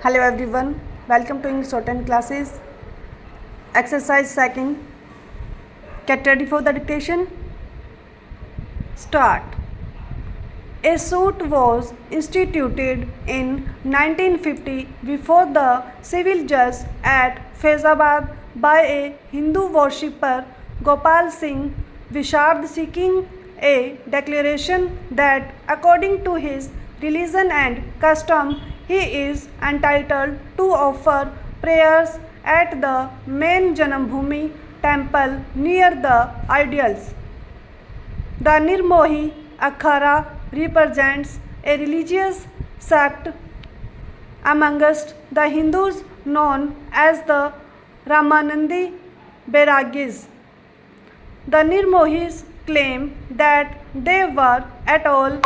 Hello everyone, welcome to English Shorthand classes. Exercise second. Get ready for the dictation. Start. A suit was instituted in 1950 before the civil judge at Faizabad by a Hindu worshipper Gopal Singh Vishard, seeking a declaration that according to his religion and custom he is entitled to offer prayers at the main Janambhumi temple near the idols. The Nirmohi Akhara represents a religious sect amongst the Hindus known as the Ramanandi Bairagis. The Nirmohis claim that they were at all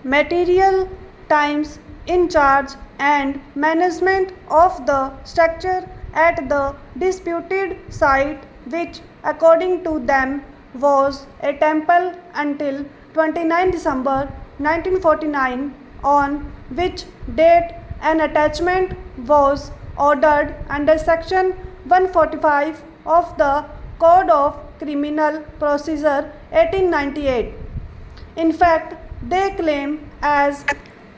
material times in charge and management of the structure at the disputed site, which according to them was a temple until 29 December 1949, on which date an attachment was ordered under section 145 of the Code of Criminal Procedure 1898. In fact, they claim as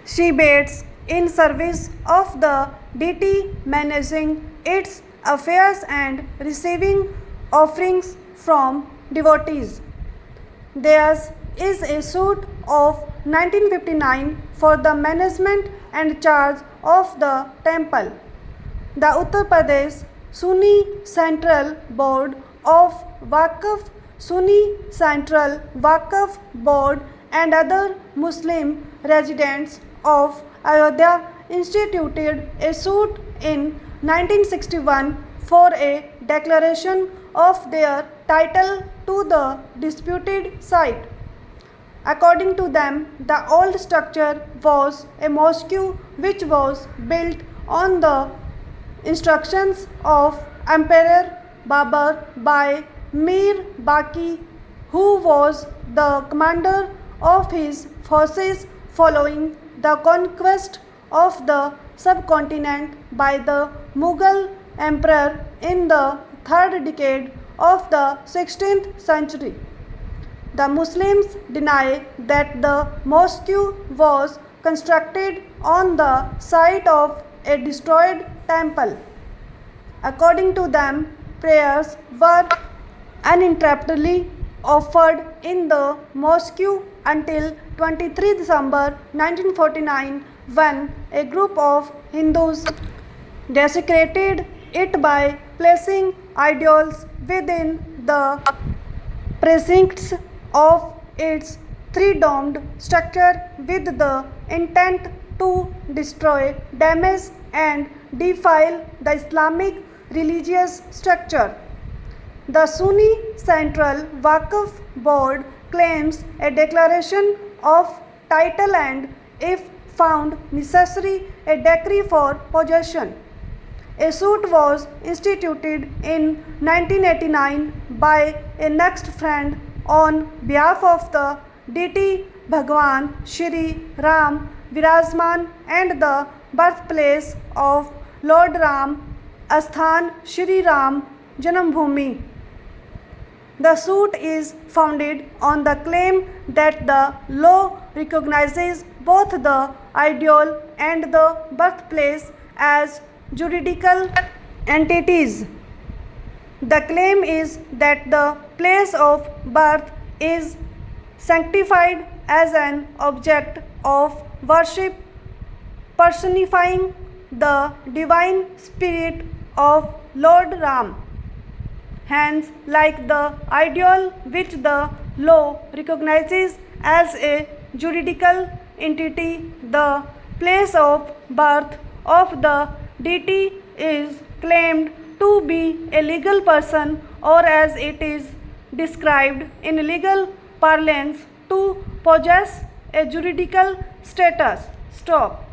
she-bades in service of the deity, managing its affairs and receiving offerings from devotees. Theirs is a suit of 1959 for the management and charge of the temple. The Uttar Pradesh Sunni Central Board of Waqf, Sunni Central Waqf Board and other Muslim residents of Ayodhya instituted a suit in 1961 for a declaration of their title to the disputed site. According to them, the old structure was a mosque which was built on the instructions of Emperor Babur by Mir Baqi, who was the commander of his forces following the conquest of the subcontinent by the Mughal emperor in the third decade of the 16th century. The Muslims deny that the mosque was constructed on the site of a destroyed temple. According to them, prayers were uninterruptedly offered in the mosque until 23 December 1949, when a group of Hindus desecrated it by placing idols within the precincts of its three-domed structure with the intent to destroy, damage and defile the Islamic religious structure. The Sunni Central Waqf Board claims a declaration of title and, if found necessary, a decree for possession. A suit was instituted in 1989 by a next friend on behalf of the deity Bhagwan Shri Ram Virajman and the birthplace of Lord Ram, Asthan Shri Ram Janambhumi. The suit is founded on the claim that the law recognizes both the idol and the birthplace as juridical entities. The claim is that the place of birth is sanctified as an object of worship, personifying the divine spirit of Lord Ram. Hence, like the idol which the law recognizes as a juridical entity, the place of birth of the deity is claimed to be a legal person, or as it is described in legal parlance, to possess a juridical status. Stop.